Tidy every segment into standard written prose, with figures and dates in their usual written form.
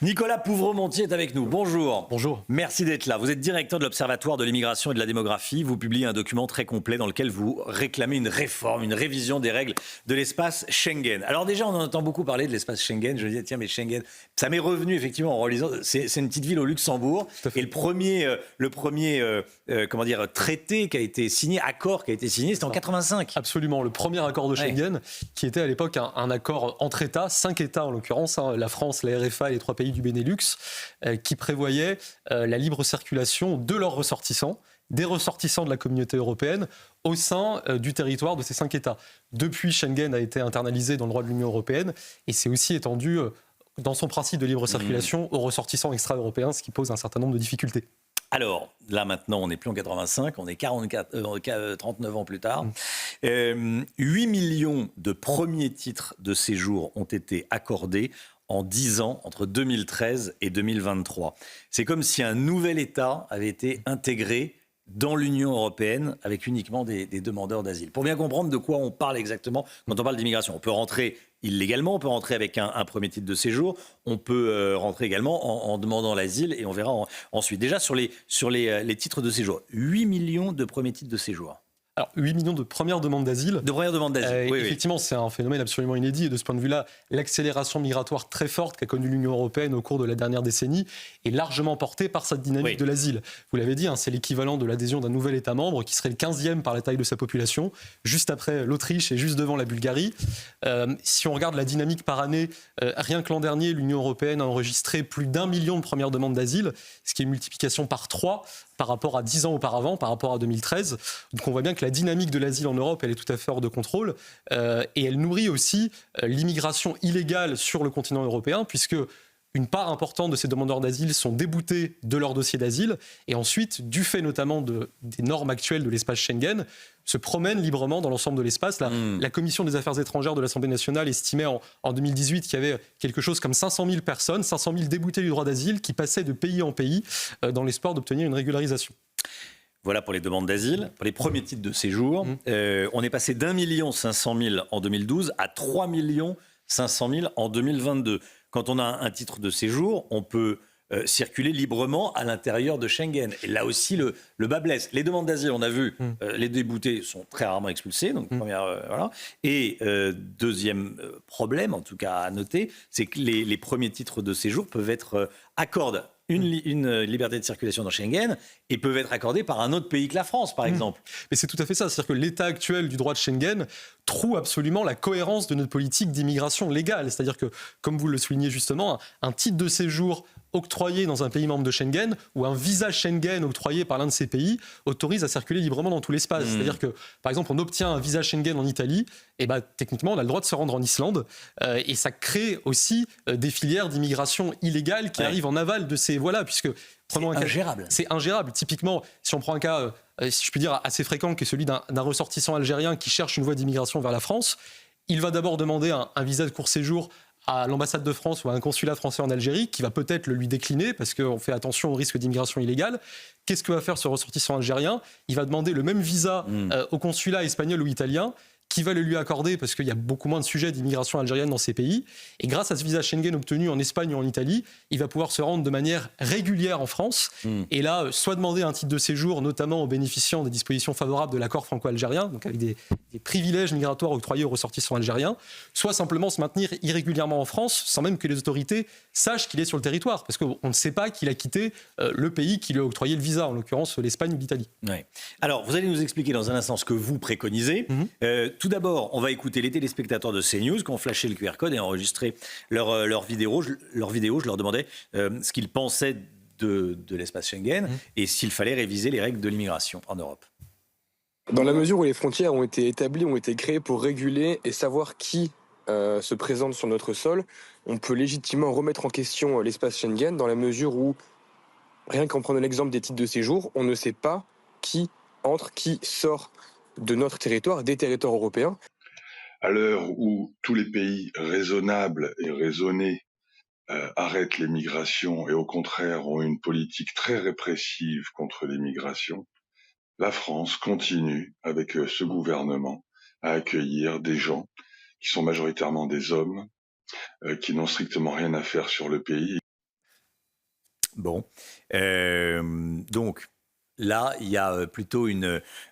Nicolas Pouvremontier est avec nous. Bonjour. Bonjour. Merci d'être là. Vous êtes directeur de l'Observatoire de l'immigration et de la démographie. Vous publiez un document très complet dans lequel vous réclamez une réforme, une révision des règles de l'espace Schengen. Alors déjà, on en entend beaucoup parler de l'espace Schengen. Je me disais, tiens, mais Schengen, ça m'est revenu effectivement en relisant. C'est une petite ville au Luxembourg. Et le premier traité qui a été signé, accord qui a été signé, c'était en 85. Absolument. Le premier accord de Schengen, qui était à l'époque un accord entre États, 5 États en l'occurrence, la France, la RFA et les 3 pays du Benelux, qui prévoyait la libre circulation de leurs ressortissants, des ressortissants de la communauté européenne, au sein du territoire de ces 5 États. Depuis, Schengen a été internalisé dans le droit de l'Union européenne et c'est aussi étendu dans son principe de libre circulation aux ressortissants extra-européens, ce qui pose un certain nombre de difficultés. Alors, là maintenant, on n'est plus en 85, on est 39 ans plus tard. 8 millions de premiers titres de séjour ont été accordés en 10 ans, entre 2013 et 2023. C'est comme si un nouvel État avait été intégré dans l'Union européenne avec uniquement des demandeurs d'asile. Pour bien comprendre de quoi on parle exactement quand on parle d'immigration, on peut rentrer illégalement, on peut rentrer avec un premier titre de séjour, on peut rentrer également en demandant l'asile et on verra ensuite. Déjà sur les titres de séjour, 8 millions de premiers titres de séjour. Alors, 8 millions de premières demandes d'asile. De premières demandes d'asile, oui. Effectivement, c'est un phénomène absolument inédit. Et de ce point de vue-là, l'accélération migratoire très forte qu'a connue l'Union européenne au cours de la dernière décennie est largement portée par cette dynamique de l'asile. Vous l'avez dit, c'est l'équivalent de l'adhésion d'un nouvel État membre qui serait le 15e par la taille de sa population, juste après l'Autriche et juste devant la Bulgarie. Si on regarde la dynamique par année, rien que l'an dernier, l'Union européenne a enregistré plus d'1 million de premières demandes d'asile, ce qui est une multiplication par 3 par rapport à 10 ans auparavant, par rapport à 2013. Donc on voit bien que la dynamique de l'asile en Europe, elle est tout à fait hors de contrôle. Et elle nourrit aussi l'immigration illégale sur le continent européen, puisque une part importante de ces demandeurs d'asile sont déboutés de leur dossier d'asile, et ensuite, du fait notamment des normes actuelles de l'espace Schengen, se promènent librement dans l'ensemble de l'espace. La Commission des affaires étrangères de l'Assemblée nationale estimait en 2018 qu'il y avait quelque chose comme 500 000 personnes, 500 000 déboutés du droit d'asile, qui passaient de pays en pays dans l'espoir d'obtenir une régularisation. Voilà pour les demandes d'asile. Pour les premiers titres de séjour, on est passé d'1 500 000 en 2012 à 3 500 000 en 2022. Quand on a un titre de séjour, on peut circuler librement à l'intérieur de Schengen. Et là aussi, le bas blesse. Les demandes d'asile, on a vu, les déboutés sont très rarement expulsés. Donc, voilà. Et deuxième problème, en tout cas à noter, c'est que les premiers titres de séjour peuvent être accordés une liberté de circulation dans Schengen et peuvent être accordés par un autre pays que la France, par exemple. Mais c'est tout à fait ça. C'est-à-dire que l'état actuel du droit de Schengen troue absolument la cohérence de notre politique d'immigration légale. C'est-à-dire que, comme vous le soulignez justement, un titre de séjour octroyé dans un pays membre de Schengen ou un visa Schengen octroyé par l'un de ces pays autorise à circuler librement dans tout l'espace. C'est-à-dire que, par exemple, on obtient un visa Schengen en Italie, et techniquement, on a le droit de se rendre en Islande. Et ça crée aussi des filières d'immigration illégale qui arrivent en aval de ces... Voilà, puisque... Prenons un cas, c'est ingérable. Typiquement, si on prend un cas, si je puis dire, assez fréquent, qui est celui d'un ressortissant algérien qui cherche une voie d'immigration vers la France, il va d'abord demander un visa de court séjour à l'ambassade de France ou à un consulat français en Algérie, qui va peut-être le lui décliner, parce qu'on fait attention au risque d'immigration illégale. Qu'est-ce que va faire ce ressortissant algérien ? Il va demander le même visa au consulat espagnol ou italien, qui va le lui accorder parce qu'il y a beaucoup moins de sujets d'immigration algérienne dans ces pays. Et grâce à ce visa Schengen obtenu en Espagne ou en Italie, il va pouvoir se rendre de manière régulière en France. Et là, soit demander un titre de séjour, notamment en bénéficiant des dispositions favorables de l'accord franco-algérien, donc avec des privilèges migratoires octroyés aux ressortissants algériens, soit simplement se maintenir irrégulièrement en France, sans même que les autorités sachent qu'il est sur le territoire, parce qu'on ne sait pas qu'il a quitté le pays qui lui a octroyé le visa, en l'occurrence l'Espagne ou l'Italie. Ouais. Alors, vous allez nous expliquer dans un instant ce que vous préconisez. Tout d'abord, on va écouter les téléspectateurs de CNews qui ont flashé le QR code et enregistré leur vidéo. Je leur demandais ce qu'ils pensaient de l'espace Schengen et s'il fallait réviser les règles de l'immigration en Europe. Dans la mesure où les frontières ont été établies, ont été créées pour réguler et savoir qui se présente sur notre sol, on peut légitimement remettre en question l'espace Schengen dans la mesure où, rien qu'en prenant l'exemple des titres de séjour, on ne sait pas qui entre, qui sort de notre territoire, des territoires européens. À l'heure où tous les pays raisonnables et raisonnés arrêtent les migrations et au contraire ont une politique très répressive contre les migrations, la France continue, avec ce gouvernement, à accueillir des gens qui sont majoritairement des hommes, qui n'ont strictement rien à faire sur le pays. Bon. Donc, là, il y a plutôt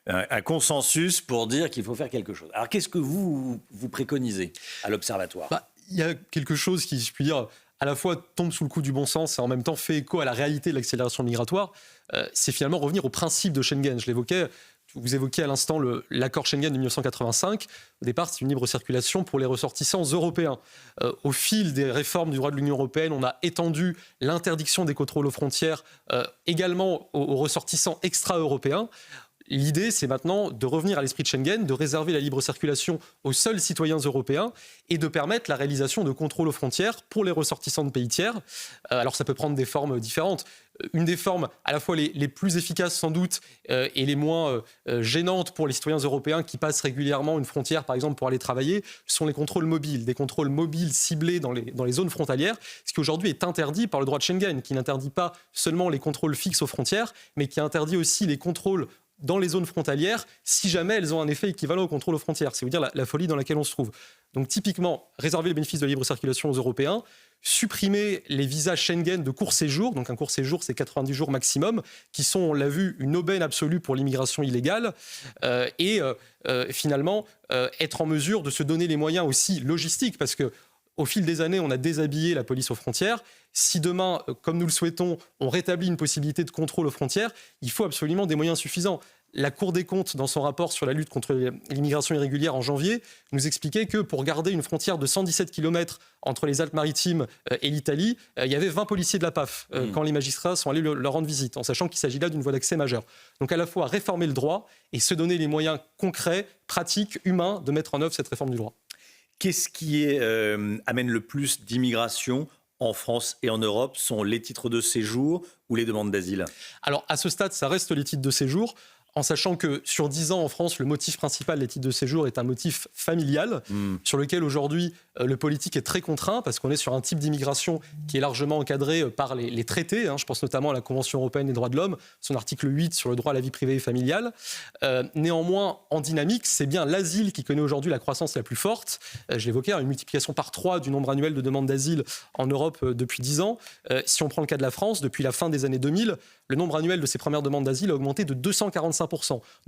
un consensus pour dire qu'il faut faire quelque chose. Alors, qu'est-ce que vous préconisez à l'Observatoire ? Il y a quelque chose qui, je puis dire, à la fois tombe sous le coup du bon sens et en même temps fait écho à la réalité de l'accélération migratoire. C'est finalement revenir au principe de Schengen. Je l'évoquais. Vous évoquiez à l'instant l'accord Schengen de 1985. Au départ, c'est une libre circulation pour les ressortissants européens. Au fil des réformes du droit de l'Union européenne, on a étendu l'interdiction des contrôles aux frontières également aux ressortissants extra-européens. L'idée, c'est maintenant de revenir à l'esprit de Schengen, de réserver la libre circulation aux seuls citoyens européens et de permettre la réalisation de contrôles aux frontières pour les ressortissants de pays tiers. Alors ça peut prendre des formes différentes. Une des formes à la fois les plus efficaces sans doute et les moins gênantes pour les citoyens européens qui passent régulièrement une frontière, par exemple, pour aller travailler, sont les contrôles mobiles. Des contrôles mobiles ciblés dans les zones frontalières, ce qui aujourd'hui est interdit par le droit de Schengen, qui n'interdit pas seulement les contrôles fixes aux frontières, mais qui interdit aussi les contrôles dans les zones frontalières, si jamais elles ont un effet équivalent au contrôle aux frontières. C'est vous dire la folie dans laquelle on se trouve. Donc typiquement, réserver les bénéfices de la libre circulation aux Européens, supprimer les visas Schengen de court séjour, donc un court séjour c'est 90 jours maximum, qui sont, on l'a vu, une aubaine absolue pour l'immigration illégale, et finalement être en mesure de se donner les moyens aussi logistiques, parce que au fil des années, on a déshabillé la police aux frontières. Si demain, comme nous le souhaitons, on rétablit une possibilité de contrôle aux frontières, il faut absolument des moyens suffisants. La Cour des comptes, dans son rapport sur la lutte contre l'immigration irrégulière en janvier, nous expliquait que pour garder une frontière de 117 km entre les Alpes-Maritimes et l'Italie, il y avait 20 policiers de la PAF quand les magistrats sont allés leur rendre visite, en sachant qu'il s'agit là d'une voie d'accès majeure. Donc à la fois réformer le droit et se donner les moyens concrets, pratiques, humains de mettre en œuvre cette réforme du droit. Qu'est-ce qui amène le plus d'immigration en France et en Europe? Sont les titres de séjour ou les demandes d'asile? Alors, à ce stade, ça reste les titres de séjour, en sachant que sur 10 ans en France, le motif principal des titres de séjour est un motif familial, sur lequel aujourd'hui le politique est très contraint, parce qu'on est sur un type d'immigration qui est largement encadré par les traités. Je pense notamment à la Convention européenne des droits de l'homme, son article 8 sur le droit à la vie privée et familiale. Néanmoins, en dynamique, c'est bien l'asile qui connaît aujourd'hui la croissance la plus forte. Je l'évoquais, une multiplication par 3 du nombre annuel de demandes d'asile en Europe depuis 10 ans. Si on prend le cas de la France, depuis la fin des années 2000, le nombre annuel de ces premières demandes d'asile a augmenté de 245%.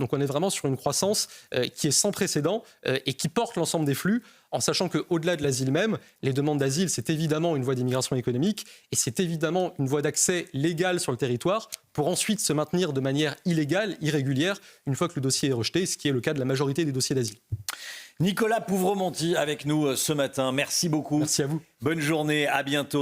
Donc on est vraiment sur une croissance qui est sans précédent et qui porte l'ensemble des flux, en sachant qu'au-delà de l'asile même, les demandes d'asile, c'est évidemment une voie d'immigration économique et c'est évidemment une voie d'accès légale sur le territoire pour ensuite se maintenir de manière illégale, irrégulière, une fois que le dossier est rejeté, ce qui est le cas de la majorité des dossiers d'asile. Nicolas Pouvremonti avec nous ce matin. Merci beaucoup. Merci à vous. Bonne journée, à bientôt.